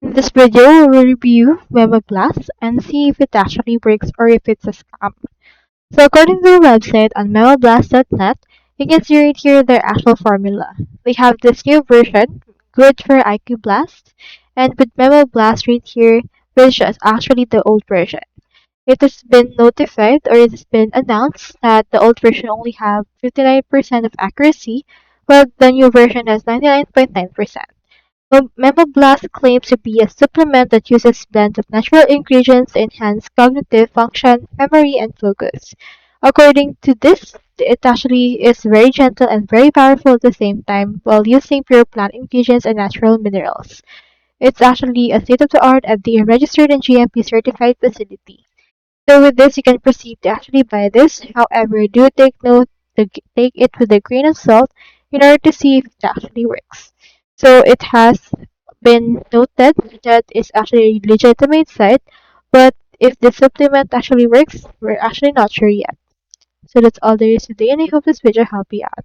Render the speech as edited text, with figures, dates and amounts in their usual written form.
In this video, we will review MemoBlast and see if it actually works or if it's a scam. So according to their website on MemoBlast.net, you can see right here their actual formula. They have this new version, good for IQ Blast, and with MemoBlast right here, which is actually the old version. It has been notified or it has been announced that the old version only have 59% of accuracy, while the new version has 99.9%. MemoBlast claims to be a supplement that uses blends of natural ingredients to enhance cognitive function, memory, and focus. According to this, it actually is very gentle and very powerful at the same time while using pure plant ingredients and natural minerals. It's actually a state-of-the-art FDA registered and GMP certified facility. So with this, you can proceed to actually buy this. However, do take note to take it with a grain of salt in order to see if it actually works. So it has been noted that it's actually a legitimate site, but if the supplement actually works, we're actually not sure yet. So that's all there is today, and I hope this video helped you out.